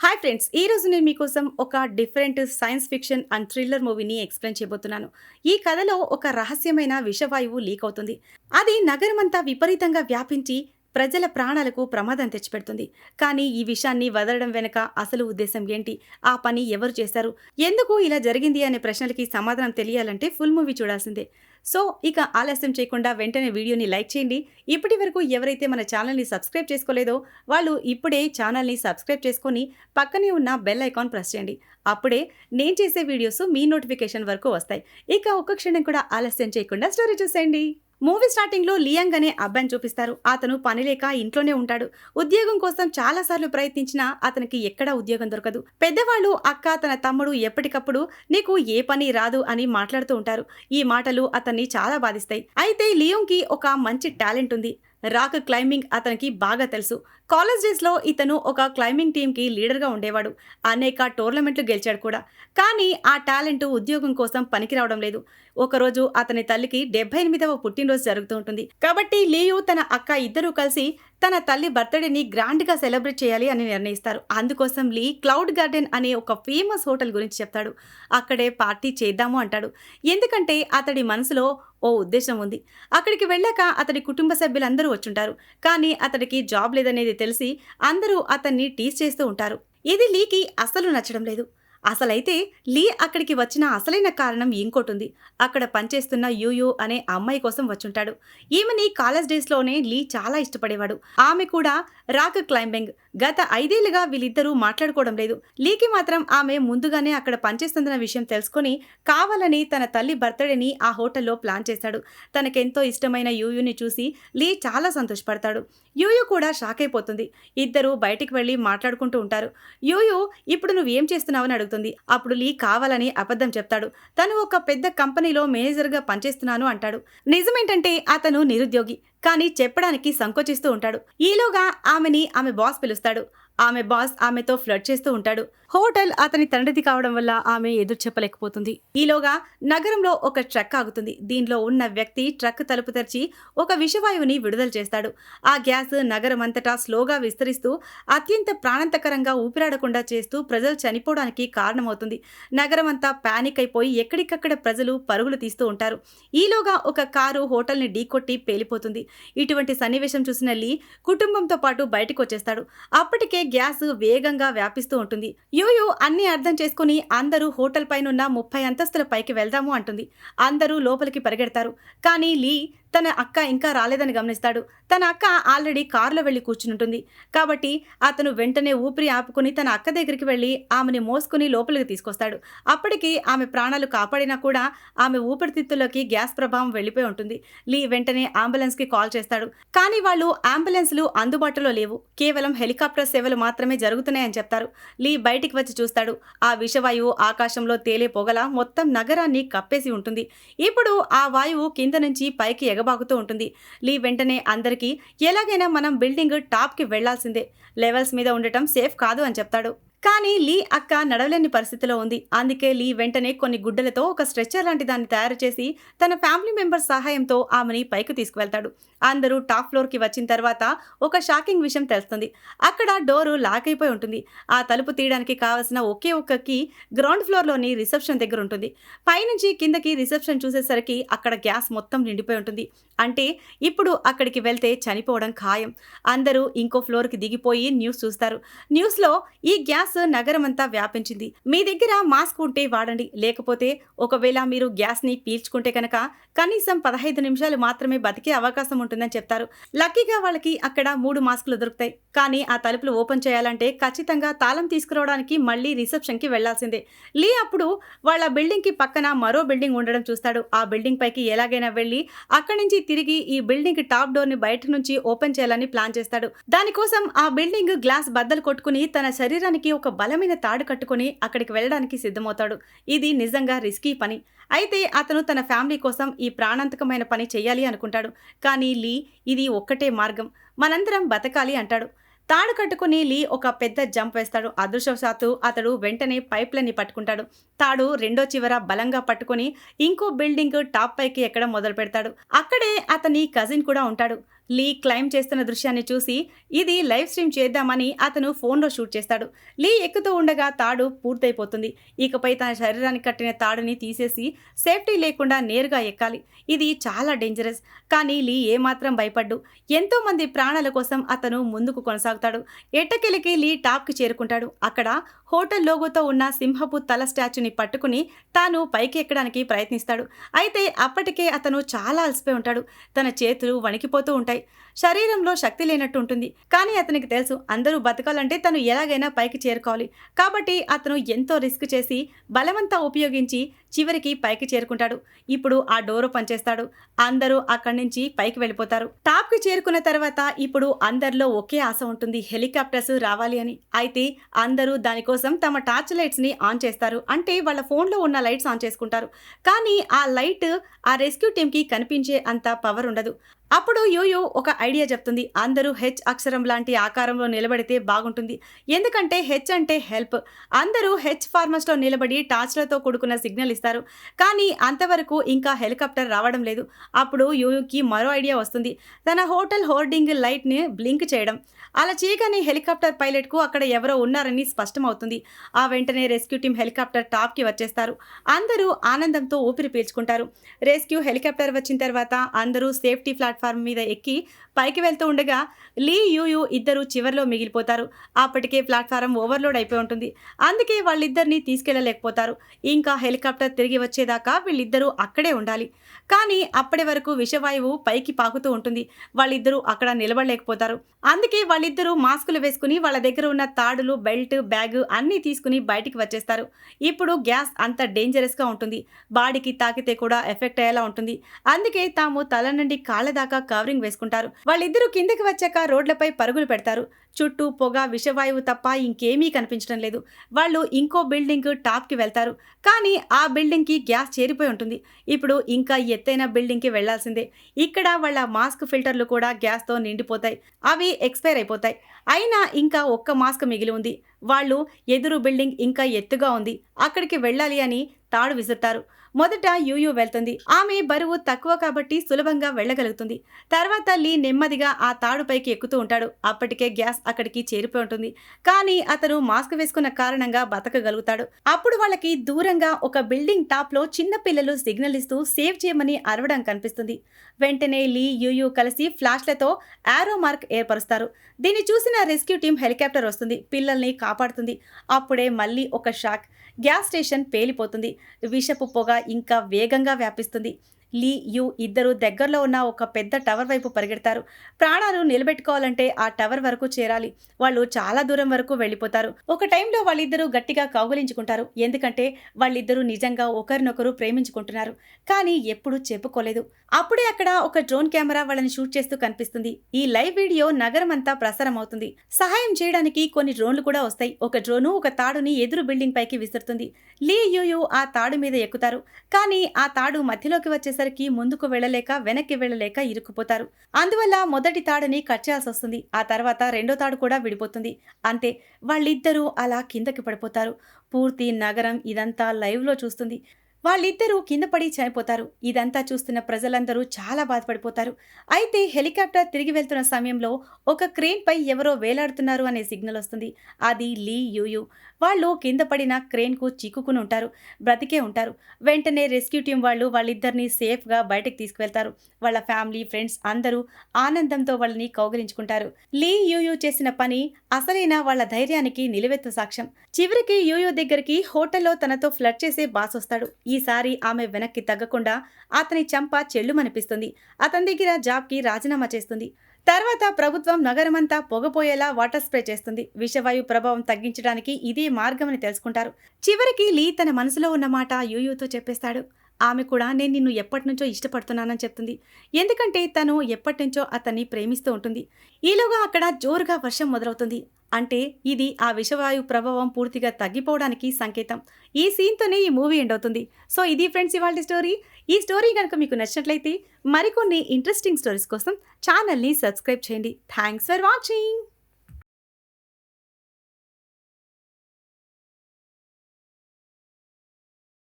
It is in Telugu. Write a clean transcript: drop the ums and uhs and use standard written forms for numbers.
Hi friends! ఈరోజు నేను మీకోసం ఒక different science fiction and thriller మూవీని ఎక్స్‌ప్లెయిన్ చేయబోతున్నాను. ఈ కథలో ఒక రహస్యమైన విషవాయువు లీక్ అవుతుంది. అది నగరమంతా విపరీతంగా వ్యాపించి ప్రజల ప్రాణాలకు ప్రమాదం తెచ్చిపెడుతుంది. కానీ ఈ విషయాన్ని వదలడం వెనుక అసలు ఉద్దేశం ఏంటి? ఆ పని ఎవరు చేశారు? ఎందుకు ఇలా జరిగింది అనే ప్రశ్నలకి సమాధానం తెలియాలంటే ఫుల్ మూవీ చూడాల్సిందే. సో, ఇక ఆలస్యం చేయకుండా వెంటనే వీడియోని లైక్ చేయండి. ఇప్పటివరకు ఎవరైతే మన ఛానల్‌ని సబ్స్క్రైబ్ చేసుకోలేదో వాళ్ళు ఇప్పుడే ఛానల్‌ని సబ్స్క్రైబ్ చేసుకొని పక్కనే ఉన్న బెల్ ఐకాన్ ప్రెస్ చేయండి. అప్పుడే నేను చేసే వీడియోస్ మీ నోటిఫికేషన్ వరకు వస్తాయి. ఇక ఒక్క క్షణం కూడా ఆలస్యం చేయకుండా స్టోరీ చూసేయండి. మూవీ స్టార్టింగ్‌లో లియాంగ్ అనే అబ్బాయిని చూపిస్తారు. అతను పని లేక ఇంట్లోనే ఉంటాడు. ఉద్యోగం కోసం చాలా సార్లు ప్రయత్నించినా అతనికి ఎక్కడా ఉద్యోగం దొరకదు. పెద్దవాళ్ళు, అక్క, తన తమ్ముడు ఎప్పటికప్పుడు నీకు ఏ పని రాదు అని మాట్లాడుతూ ఉంటారు. ఈ మాటలు అతన్ని చాలా బాధిస్తాయి. అయితే లియోంగ్‌కి ఒక మంచి టాలెంట్ ఉంది. రాక్ క్లైంబింగ్ అతనికి బాగా తెలుసు. కాలేజ్ డేస్‌లో ఇతను ఒక క్లైంబింగ్ టీమ్‌కి లీడర్‌గా ఉండేవాడు. అనేక టోర్నమెంట్లు గెలిచాడు కూడా. కానీ ఆ టాలెంట్ ఉద్యోగం కోసం పనికిరావడం లేదు. ఒకరోజు అతని తల్లికి 78వ పుట్టినరోజు జరుగుతూ ఉంటుంది. కాబట్టి లియు, తన అక్క ఇద్దరూ కలిసి తన తల్లి బర్త్‌డేని గ్రాండ్‌గా సెలబ్రేట్ చేయాలి అని నిర్ణయిస్తారు. అందుకోసం లీ క్లౌడ్ గార్డెన్ అనే ఒక ఫేమస్ హోటల్ గురించి చెప్తాడు. అక్కడే పార్టీ చేద్దాము అంటాడు. ఎందుకంటే అతడి మనసులో ఓ ఉద్దేశం ఉంది. అక్కడికి వెళ్ళాక అతడి కుటుంబ సభ్యులందరూ వచ్చుంటారు. కానీ అతడికి జాబ్ లేదనేది తెలిసి అందరూ అతన్ని టీజ్ చేస్తూ ఉంటారు. ఇది లీకి అస్సలు నచ్చడం లేదు. అసలైతే లీ అక్కడికి వచ్చిన అసలైన కారణం ఇంకోటుంది. అక్కడ పనిచేస్తున్న యూయూ అనే అమ్మాయి కోసం వచ్చుంటాడు. ఈమెని కాలేజ్ డేస్‌లోనే లీ చాలా ఇష్టపడేవాడు. ఆమె కూడా రాక్ క్లైంబింగ్. గత 5 ఏళ్లుగా వీళ్ళిద్దరూ మాట్లాడుకోవడం లేదు. లీకి మాత్రం ఆమె ముందుగానే అక్కడ పనిచేస్తుందన్న విషయం తెలుసుకొని కావాలని తన తల్లి బర్త్‌డేని ఆ హోటల్లో ప్లాన్ చేశాడు. తనకెంతో ఇష్టమైన యూయూని చూసి లీ చాలా సంతోషపడతాడు. యూయూ కూడా షాక్ అయిపోతుంది. ఇద్దరూ బయటికి వెళ్లి మాట్లాడుకుంటూ ఉంటారు. యూయూ, ఇప్పుడు నువ్వేం చేస్తున్నావని అడుగుతుంది. అప్పుడు లీ కావాలని అబద్ధం చెప్తాడు. తను ఒక పెద్ద కంపెనీలో మేనేజర్‌గా పనిచేస్తున్నాను అంటాడు. నిజమేంటంటే అతను నిరుద్యోగి. కానీ చెప్పడానికి సంకోచిస్తూ ఉంటాడు. ఈలోగా ఆమె బాస్ పిలుస్తాడు. ఆమె బాస్ ఆమెతో ఫ్లర్ట్ చేస్తూ ఉంటాడు. హోటల్ అతని తండ్రిది కావడం వల్ల ఆమె ఎదురు చెప్పలేకపోతుంది. ఈలోగా నగరంలో ఒక ట్రక్ ఆగుతుంది. దీనిలో ఉన్న వ్యక్తి ట్రక్ తలుపు తెరిచి ఒక విషవాయువుని విడుదల చేస్తాడు. ఆ గ్యాస్ నగరం అంతటా స్లోగా విస్తరిస్తూ అత్యంత ప్రాణాంతకరంగా ఊపిరాడకుండా చేస్తూ ప్రజలు చనిపోవడానికి కారణమవుతుంది. నగరం అంతా పానిక్ అయిపోయి ఎక్కడికక్కడ ప్రజలు పరుగులు తీస్తూ ఉంటారు. ఈలోగా ఒక కారు హోటల్ని ఢీకొట్టి పేలిపోతుంది. ఇటువంటి సన్నివేశం చూసిన లీ కుటుంబంతో పాటు బయటకు వచ్చేస్తాడు. అప్పటికే గ్యాస్ వేగంగా వ్యాపిస్తూ ఉంటుంది. యూయూ అన్ని అర్థం చేసుకుని అందరూ హోటల్ పైనున్న 30 అంతస్తుల పైకి వెళ్దాము అంటుంది. అందరూ లోపలికి పరిగెడతారు. కానీ లీ తన అక్క ఇంకా రాలేదని గమనిస్తాడు. తన అక్క ఆల్రెడీ కారులో వెళ్లి కూర్చుంటుంది. కాబట్టి అతను వెంటనే ఊపిరి ఆపుకుని తన అక్క దగ్గరికి వెళ్లి ఆమెని మోసుకుని లోపలికి తీసుకొస్తాడు. అప్పటికి ఆమె ప్రాణాలు కాపాడినా కూడా ఆమె ఊపిరితిత్తుల్లోకి గ్యాస్ ప్రభావం వెళ్లిపోయి ఉంటుంది. లీ వెంటనే అంబులెన్స్‌కి కాల్ చేస్తాడు. కానీ వాళ్ళు అంబులెన్స్‌లు అందుబాటులో లేవు. కేవలం హెలికాప్టర్ సేవలు మాత్రమే జరుగుతున్నాయని చెప్తారు. లీ బయటికి వచ్చి చూస్తాడు. ఆ విషవాయువు ఆకాశంలో తేలే పొగలా మొత్తం నగరాన్ని కప్పేసి ఉంటుంది. ఇప్పుడు ఆ వాయువు కింద నుంచి పైకి ఎగబాకుతూ ఉంటుంది. లీ వెంటనే అందరికీ ఎలాగైనా మనం బిల్డింగ్ టాప్‌కి వెళ్లాల్సిందే. లెవెల్స్ మీద ఉండటం సేఫ్ కాదు అని చెప్తాడు. కానీ లీ అక్క నడవలేని పరిస్థితిలో ఉంది. అందుకే లీ వెంటనే కొన్ని గుడ్డలతో ఒక స్ట్రెచ్చర్ లాంటి దాన్ని తయారు చేసి తన ఫ్యామిలీ మెంబర్స్ సహాయంతో ఆమెని పైకి తీసుకువెళ్తాడు. అందరూ టాప్ ఫ్లోర్‌కి వచ్చిన తర్వాత ఒక షాకింగ్ విషయం తెలుస్తుంది. అక్కడ డోరు లాక్ అయిపోయి ఉంటుంది. ఆ తలుపు తీయడానికి కావలసిన ఒకే ఒక్క కీ గ్రౌండ్ ఫ్లోర్‌లోని రిసెప్షన్ దగ్గర ఉంటుంది. పైనుంచి కిందకి రిసెప్షన్ చూసేసరికి అక్కడ గ్యాస్ మొత్తం నిండిపోయి ఉంటుంది. అంటే ఇప్పుడు అక్కడికి వెళ్తే చనిపోవడం ఖాయం. అందరూ ఇంకో ఫ్లోర్‌కి దిగిపోయి న్యూస్ చూస్తారు. న్యూస్‌లో ఈ గ్యాస్ నగరమంతా వ్యాపించింది. మీ దగ్గర మాస్క్ ఉంటే వాడండి. లేకపోతే ఒకవేళ మీరు గ్యాస్‌ని పీల్చుకుంటే కనుక కనీసం 15 నిమిషాలు మాత్రమే బతికే అవకాశం ఉంటుందని చెప్తారు. లక్కీగా వాళ్ళకి అక్కడ 3 మాస్కులు దొరుకుతాయి. కానీ ఆ తలుపులు ఓపెన్ చేయాలంటే ఖచ్చితంగా తాళం తీసుకురావడానికి మళ్ళీ రిసెప్షన్‌కి వెళ్లాల్సిందే. లీ అప్పుడు వాళ్ళ బిల్డింగ్‌కి పక్కన మరో బిల్డింగ్ ఉండడం చూస్తాడు. ఆ బిల్డింగ్ పైకి ఎలాగైనా వెళ్లి అక్కడి నుంచి తిరిగి ఈ బిల్డింగ్ టాప్ డోర్‌ని బయట నుంచి ఓపెన్ చేయాలని ప్లాన్ చేస్తాడు. దానికోసం ఆ బిల్డింగ్ గ్లాస్ బద్దలు కొట్టుకుని తన శరీరానికి ఒక బలమైన తాడు కట్టుకుని అక్కడికి వెళ్ళడానికి సిద్ధమవుతాడు. ఇది నిజంగా రిస్కీ పని. అయితే అతను తన ఫ్యామిలీ కోసం ఈ ప్రాణాంతకమైన పని చెయ్యాలి అనుకుంటాడు. కానీ లీ ఇది ఒక్కటే మార్గం, మనందరం బతకాలి అంటాడు. తాడు కట్టుకుని లీ ఒక పెద్ద జంప్ వేస్తాడు. అదృష్టవశాత్తు అతడు వెంటనే పైప్లైన్ని పట్టుకుంటాడు. తాడు రెండో చివర బలంగా పట్టుకుని ఇంకో బిల్డింగ్ టాప్ పైకి ఎక్కడం మొదలు పెడతాడు. అక్కడే అతని కజిన్ కూడా ఉంటాడు. లీ క్లైమ్ చేస్తున్న దృశ్యాన్ని చూసి ఇది లైవ్ స్ట్రీమ్ చేద్దామని అతను ఫోన్లో షూట్ చేస్తాడు. లీ ఎక్కుతూ ఉండగా తాడు పూర్తయిపోతుంది. ఇకపై తన శరీరానికి కట్టిన తాడుని తీసేసి సేఫ్టీ లేకుండా నేరుగా ఎక్కాలి. ఇది చాలా డేంజరస్. కానీ లీ ఏమాత్రం భయపడ్డు. ఎంతో మంది ప్రాణాల కోసం అతను ముందుకు కొనసాగుతాడు. ఎట్టకెలికి లీ టాప్కి చేరుకుంటాడు. అక్కడ హోటల్ లోగోతో ఉన్న సింహపు తల స్టాచ్యూని పట్టుకుని తాను పైకి ఎక్కడానికి ప్రయత్నిస్తాడు. అయితే అప్పటికే అతను చాలా అలసిపోయి ఉంటాడు. తన చేతులు వణికిపోతూ ఉంటాయి. శరీరంలో శక్తి లేనట్టు ఉంటుంది. కానీ అతనికి తెలుసు అందరూ బతకాలంటే తను ఎలాగైనా పైకి చేరుకోవాలి. కాబట్టి అతను ఎంతో రిస్క్ చేసి బలమంతా ఉపయోగించి చివరికి పైకి చేరుకుంటాడు. ఇప్పుడు ఆ డోరు పనిచేస్తాడు. అందరూ అక్కడి నుంచి పైకి వెళ్ళిపోతారు. టాప్కి చేరుకున్న తర్వాత ఇప్పుడు అందరిలో ఒకే ఆశ ఉంటుంది, హెలికాప్టర్స్ రావాలి అని. అయితే అందరూ దానికోసం తమ టార్చ్ లైట్స్ ని ఆన్ చేస్తారు. అంటే వాళ్ళ ఫోన్లో ఉన్న లైట్స్ ఆన్ చేసుకుంటారు. కానీ ఆ లైట్ ఆ రెస్క్యూ టీంకి కనిపించే అంత పవర్ ఉండదు. అప్పుడు యూయూ ఒక ఐడియా చెప్తుంది. అందరూ హెచ్ అక్షరం లాంటి ఆకారంలో నిలబడితే బాగుంటుంది. ఎందుకంటే హెచ్ అంటే హెల్ప్. అందరూ హెచ్ ఫార్మస్లో నిలబడి టార్చ్లతో కూడుకున్న సిగ్నల్ ఇస్తారు. కానీ అంతవరకు ఇంకా హెలికాప్టర్ రావడం లేదు. అప్పుడు యూయూకి మరో ఐడియా వస్తుంది. తన హోటల్ హోర్డింగ్ లైట్ని బ్లింక్ చేయడం. అలా చేయగానే హెలికాప్టర్ పైలట్కు అక్కడ ఎవరో ఉన్నారని స్పష్టమవుతుంది. ఆ వెంటనే రెస్క్యూ టీం హెలికాప్టర్ టాప్కి వచ్చేస్తారు. అందరూ ఆనందంతో ఊపిరి పీల్చుకుంటారు. రెస్క్యూ హెలికాప్టర్ వచ్చిన తర్వాత అందరూ సేఫ్టీ ప్లాట్ఫామ్ మీద ఎక్కి పైకి వెళ్తూ ఉండగా లీ యూయూ ఇద్దరు చివర్లో మిగిలిపోతారు. అప్పటికే ప్లాట్ఫారం ఓవర్లోడ్ అయిపోయి ఉంటుంది. అందుకే వాళ్ళిద్దరినీ తీసుకెళ్లలేకపోతారు. ఇంకా హెలికాప్టర్ తిరిగి వచ్చేదాకా వీళ్ళిద్దరూ అక్కడే ఉండాలి. కానీ అప్పటి వరకు విషవాయువు పైకి పాకుతూ ఉంటుంది. వాళ్ళిద్దరూ అక్కడ నిలబడలేకపోతారు. అందుకే వాళ్ళిద్దరూ మాస్కులు వేసుకుని వాళ్ళ దగ్గర ఉన్న తాడులు, బెల్ట్, బ్యాగ్ అన్నీ తీసుకుని బయటికి వచ్చేస్తారు. ఇప్పుడు గ్యాస్ అంత డేంజరస్గా ఉంటుంది. బాడీకి తాకితే కూడా ఎఫెక్ట్ అయ్యేలా ఉంటుంది. అందుకే తాము తల నుండి కాళ్ళ దాకా కవరింగ్ వేసుకుంటారు. వాళ్ళిద్దరూ కిందకి వచ్చాక రోడ్లపై పరుగులు పెడతారు. చుట్టూ పొగ, విషవాయువు తప్ప ఇంకేమీ కనిపించడం లేదు. వాళ్ళు ఇంకో బిల్డింగ్ టాప్కి వెళ్తారు. కానీ ఆ బిల్డింగ్కి గ్యాస్ చేరిపోయి ఉంటుంది. ఇప్పుడు ఇంకా ఎత్తైన బిల్డింగ్కి వెళ్లాల్సిందే. ఇక్కడ వాళ్ళ మాస్క్ ఫిల్టర్లు కూడా గ్యాస్తో నిండిపోతాయి. అవి ఎక్స్పైర్ అయిపోతాయి. అయినా ఇంకా ఒక్క మాస్క్ మిగిలి ఉంది. వాళ్ళు ఎదురు బిల్డింగ్ ఇంకా ఎత్తుగా ఉంది, అక్కడికి వెళ్ళాలి అని తాడు విసురుతారు. మొదట యూయూ వెళ్తుంది. ఆమె బరువు తక్కువ కాబట్టి సులభంగా వెళ్ళగలుగుతుంది. తర్వాత లీ నెమ్మదిగా ఆ తాడుపైకి ఎక్కుతూ ఉంటాడు. అప్పటికే గ్యాస్ అక్కడికి చేరిపోయి ఉంటుంది. కానీ అతను మాస్క్ వేసుకున్న కారణంగా బతకగలుగుతాడు. అప్పుడు వాళ్ళకి దూరంగా ఒక బిల్డింగ్ టాప్లో చిన్న పిల్లలు సిగ్నల్ ఇస్తూ సేవ్ చేయమని అరవడం కనిపిస్తుంది. వెంటనే లీ, యూయూ కలిసి ఫ్లాష్లతో ఆరో మార్క్ ఏర్పరుస్తారు. దీన్ని చూసిన రెస్క్యూ టీం హెలికాప్టర్ వస్తుంది. పిల్లల్ని కాపాడుతుంది. అప్పుడే మళ్ళీ ఒక షాక్. Gas station పేలిపోతుంది. విషపు పొగ ఇంకా వేగంగా వ్యాపిస్తుంది. లీ, యూ ఇద్దరు దగ్గరలో ఉన్న ఒక పెద్ద టవర్ వైపు పరిగెడతారు. ప్రాణాలు నిలబెట్టుకోవాలంటే ఆ టవర్ వరకు చేరాలి. వాళ్ళు చాలా దూరం వరకు వెళ్ళిపోతారు. ఒక టైంలో వాళ్ళిద్దరూ గట్టిగా కౌగిలించుకుంటారు. ఎందుకంటే వాళ్ళిద్దరూ నిజంగా ఒకరినొకరు ప్రేమించుకుంటున్నారు. కానీ ఎప్పుడూ చెప్పుకోలేదు. అప్పుడే అక్కడ ఒక డ్రోన్ కెమెరా వాళ్ళని షూట్ చేస్తూ కనిపిస్తుంది. ఈ లైవ్ వీడియో నగరం అంతా ప్రసారం అవుతుంది. సహాయం చేయడానికి కొన్ని డ్రోన్లు కూడా వస్తాయి. ఒక డ్రోను ఒక తాడుని ఎదురు బిల్డింగ్ పైకి విసురుతుంది. లీ, యూయూ ఆ తాడు మీద ఎక్కుతారు. కానీ ఆ తాడు మధ్యలోకి వచ్చేసరికి ముందుకు వెళ్ళలేక వెనక్కి వెళ్ళలేక ఇరుక్కుపోతారు. అందువల్ల మొదటి తాడుని కట్ చేయాల్సి వస్తుంది. ఆ తర్వాత రెండో తాడు కూడా విడిపోతుంది. అంతే, వాళ్ళిద్దరూ అలా కిందకి పడిపోతారు. పూర్తి నగరం ఇదంతా లైవ్లో చూస్తుంది. వాళ్ళిద్దరూ కింద పడి చనిపోతారు. ఇదంతా చూస్తున్న ప్రజలందరూ చాలా బాధపడిపోతారు. అయితే హెలికాప్టర్ తిరిగి వెళ్తున్న సమయంలో ఒక క్రేన్ పై ఎవరో వేలాడుతున్నారు అనే సిగ్నల్ వస్తుంది. అది లీ, యూయూ. వాళ్ళు కింద పడిన క్రేన్కు చిక్కుకుని ఉంటారు. బ్రతికే ఉంటారు. వెంటనే రెస్క్యూ టీం వాళ్ళు వాళ్ళిద్దరినీ సేఫ్గా బయటకు తీసుకువెళ్తారు. వాళ్ళ ఫ్యామిలీ, ఫ్రెండ్స్ అందరూ ఆనందంతో వాళ్ళని కౌగిలించుకుంటారు. లీ, యూయూ చేసిన పని అసలైన వాళ్ళ ధైర్యానికి నిలువెత్తు సాక్ష్యం. చివరికి యూయూ దగ్గరికి హోటల్లో తనతో ఫ్లర్ట్ చేసే బాస్ వస్తాడు. ఈసారి ఆమె వెనక్కి తగ్గకుండా అతని చెంప చెల్లుమనిపిస్తుంది. అతని దగ్గర జాబ్కి రాజీనామా చేస్తుంది. తర్వాత ప్రభుత్వం నగరమంతా పొగపోయేలా వాటర్ స్ప్రే చేస్తుంది. విషవాయు ప్రభావం తగ్గించడానికి ఇదే మార్గమని తెలుసుకుంటారు. చివరికి లీ తన మనసులో ఉన్న మాట యూయూతో చెప్పేస్తాడు. ఆమె కూడా నేను నిన్ను ఎప్పటినుంచో ఇష్టపడుతున్నానని చెప్తుంది. ఎందుకంటే తను ఎప్పటినుంచో అతన్ని ప్రేమిస్తూ ఉంటుంది. ఈలోగా అక్కడ జోరుగా వర్షం మొదలవుతుంది. అంటే ఇది ఆ విషవాయు ప్రభావం పూర్తిగా తగ్గిపోవడానికి సంకేతం. ఈ సీన్తోనే ఈ మూవీ ఎండ్ అవుతుంది. సో ఇది ఫ్రెండ్స్ ఇవాల్టి స్టోరీ. ఈ స్టోరీ కనుక మీకు నచ్చినట్లయితే మరికొన్ని ఇంట్రెస్టింగ్ స్టోరీస్ కోసం ఛానల్ని సబ్స్క్రైబ్ చేయండి. Thanks for watching.